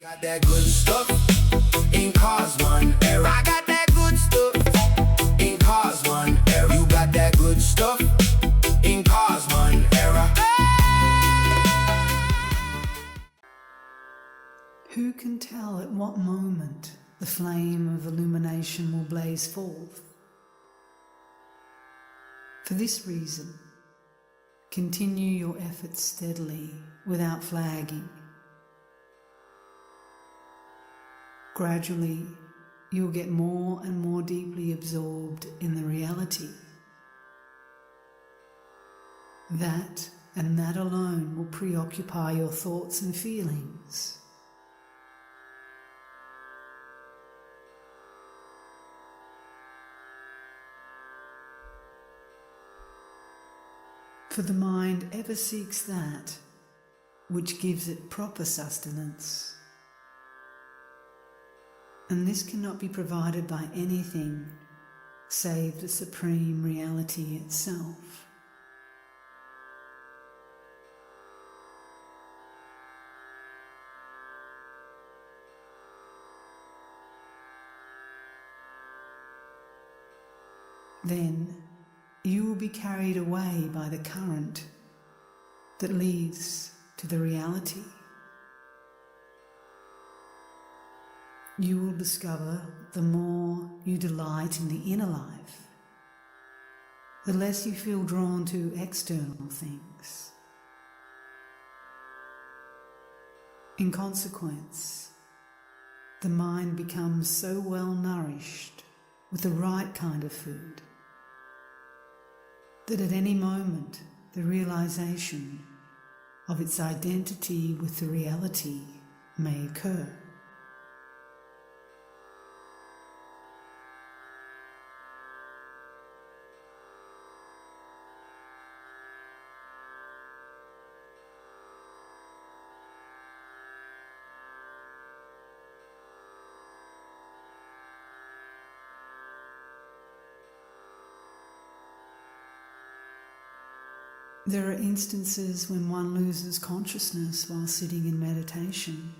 Got that good stuff in Cosman era. I got that good stuff in Cosman era. You got that good stuff in Cosman era. Who can tell at what moment the flame of illumination will blaze forth? For this reason, continue your efforts steadily without flagging. Gradually, you'll get more and more deeply absorbed in the reality. That and that alone will preoccupy your thoughts and feelings. For the mind ever seeks that which gives it proper sustenance. And this cannot be provided by anything save the supreme reality itself. Then you will be carried away by the current that leads to the reality. You will discover the more you delight in the inner life, the less you feel drawn to external things. In consequence, the mind becomes so well nourished with the right kind of food that at any moment the realization of its identity with the reality may occur. There are instances when one loses consciousness while sitting in meditation.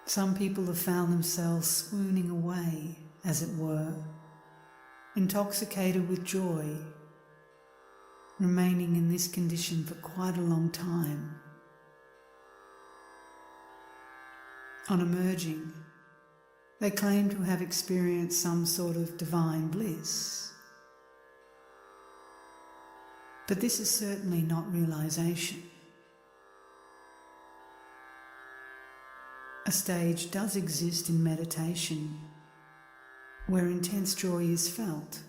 Some people have found themselves swooning away, as it were, intoxicated with joy, remaining in this condition for quite a long time. On emerging, they claim to have experienced some sort of divine bliss. But this is certainly not realization. A stage does exist in meditation where intense joy is felt,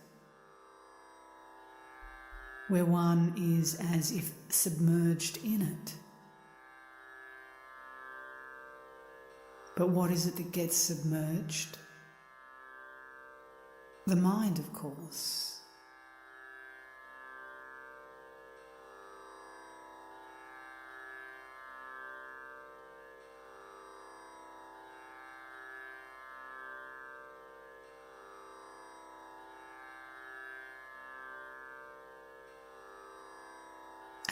where one is as if submerged in it. But what is it that gets submerged? The mind, of course.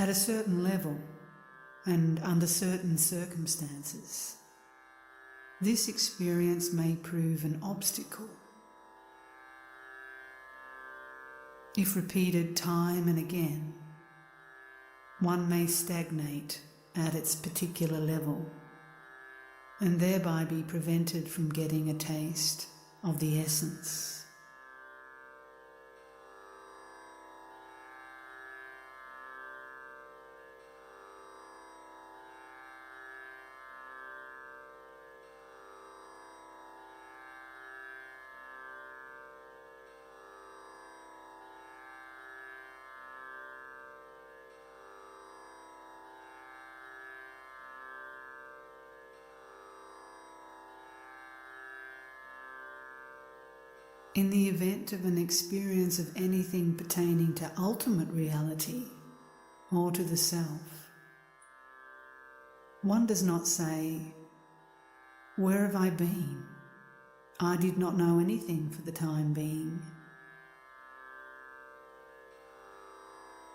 At a certain level and under certain circumstances, this experience may prove an obstacle. If repeated time and again, one may stagnate at its particular level and thereby be prevented from getting a taste of the essence. In the event of an experience of anything pertaining to ultimate reality or to the self, one does not say, "Where have I been? I did not know anything for the time being."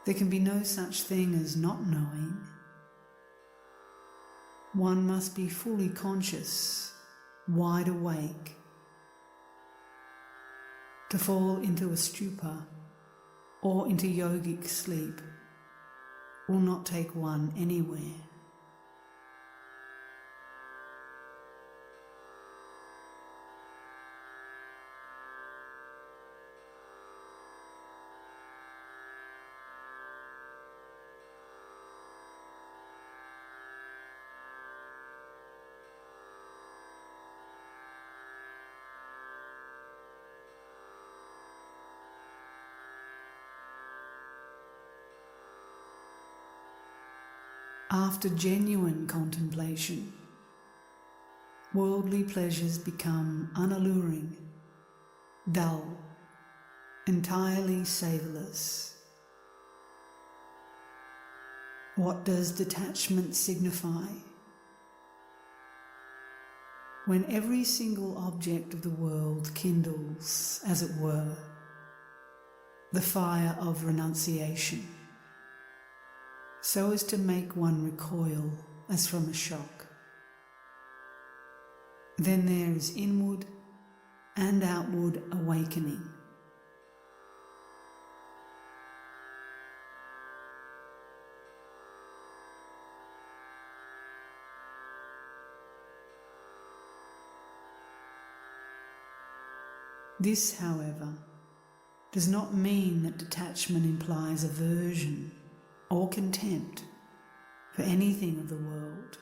There can be no such thing as not knowing. one must be fully conscious, wide awake. To fall into a stupor or into yogic sleep will not take one anywhere. After genuine contemplation, worldly pleasures become unalluring, dull, entirely savourless. What does detachment signify? When every single object of the world kindles, as it were, the fire of renunciation, so as to make one recoil as from a shock. Then there is inward and outward awakening. This, however, does not mean that detachment implies aversion or contempt for anything of the world.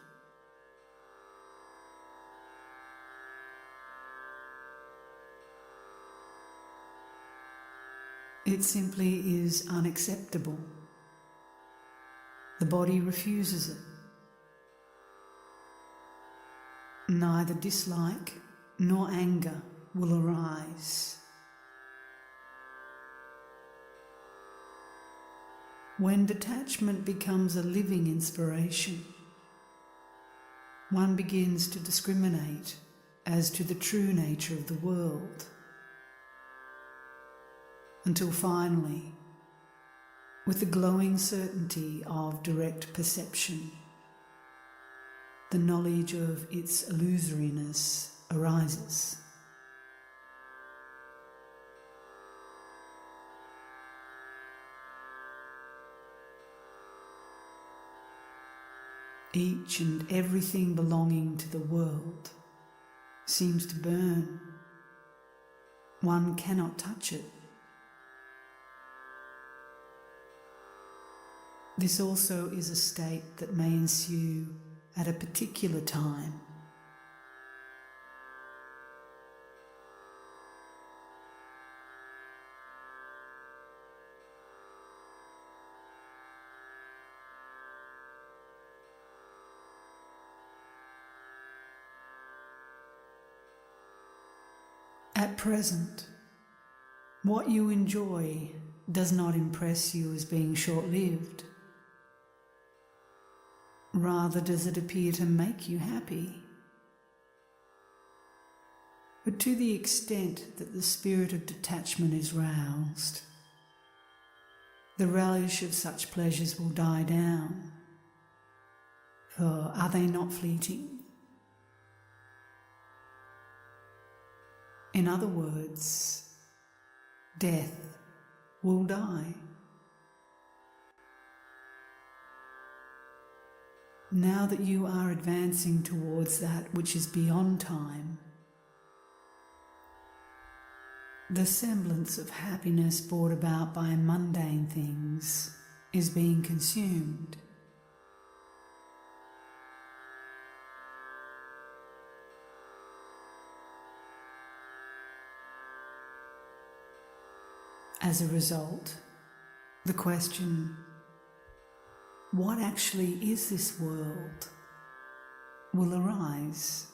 It simply is unacceptable. The body refuses it. Neither dislike nor anger will arise. When detachment becomes a living inspiration, one begins to discriminate as to the true nature of the world, until finally, with the glowing certainty of direct perception, the knowledge of its illusoriness arises. Each and everything belonging to the world seems to burn. One cannot touch it. This also is a state that may ensue at a particular time. At present, what you enjoy does not impress you as being short-lived. Rather does it appear to make you happy. But to the extent that the spirit of detachment is roused, the relish of such pleasures will die down. For are they not fleeting? In other words, death will die. Now that you are advancing towards that which is beyond time, the semblance of happiness brought about by mundane things is being consumed. As a result, the question, what actually is this world, will arise.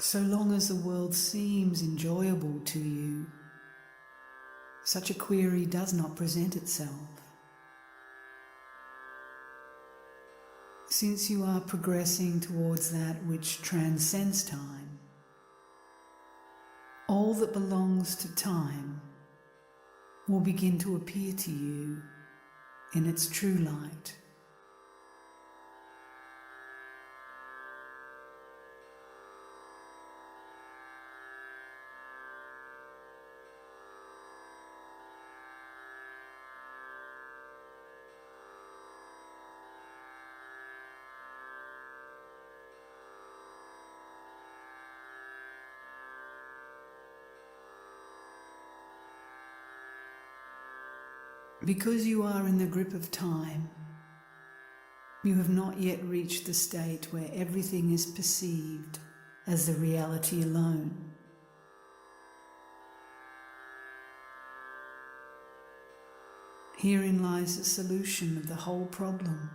So long as the world seems enjoyable to you, such a query does not present itself. Since you are progressing towards that which transcends time, all that belongs to time will begin to appear to you in its true light. Because you are in the grip of time, you have not yet reached the state where everything is perceived as the reality alone. Herein lies the solution of the whole problem.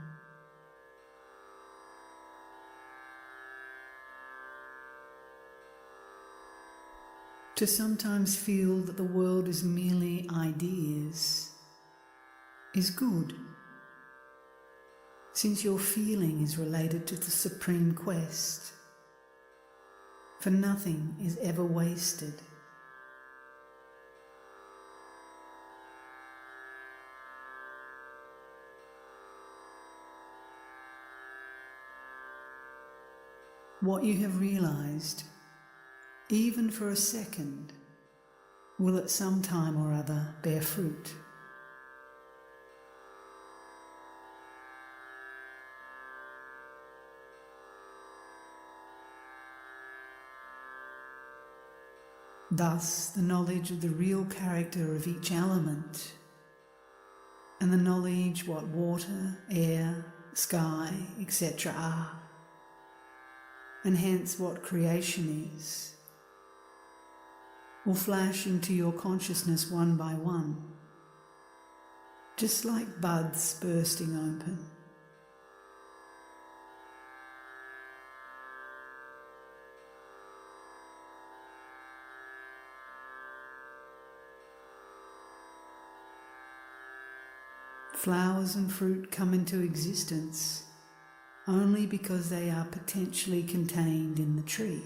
To sometimes feel that the world is merely ideas is good, since your feeling is related to the supreme quest, for nothing is ever wasted. What you have realized, even for a second, will at some time or other bear fruit. Thus, the knowledge of the real character of each element, and the knowledge what water, air, sky, etc. are, and hence what creation is, will flash into your consciousness one by one, just like buds bursting open. Flowers and fruit come into existence only because they are potentially contained in the tree.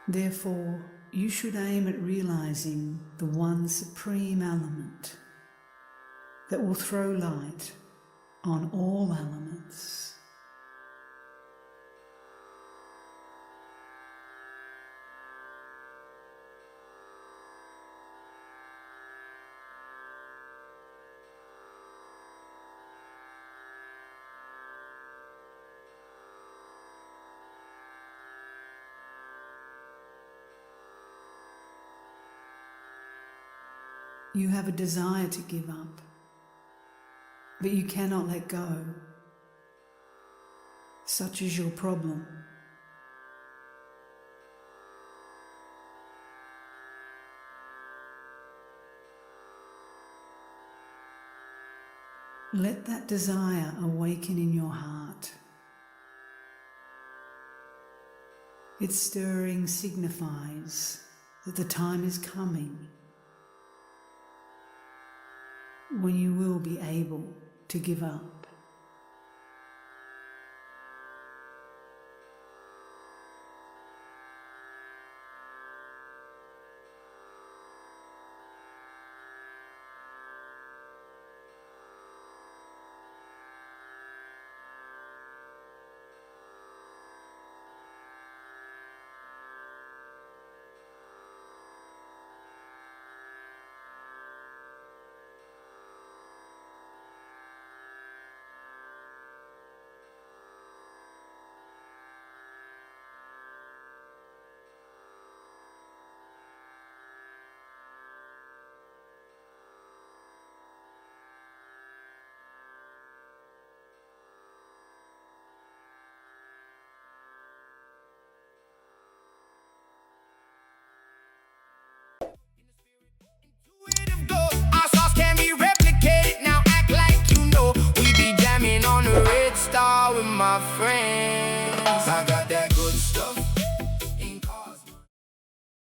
Therefore, you should aim at realizing the one supreme element that will throw light on all elements. You have a desire to give up, but you cannot let go. Such is your problem. Let that desire awaken in your heart. Its stirring signifies that the time is coming when you will be able to give up.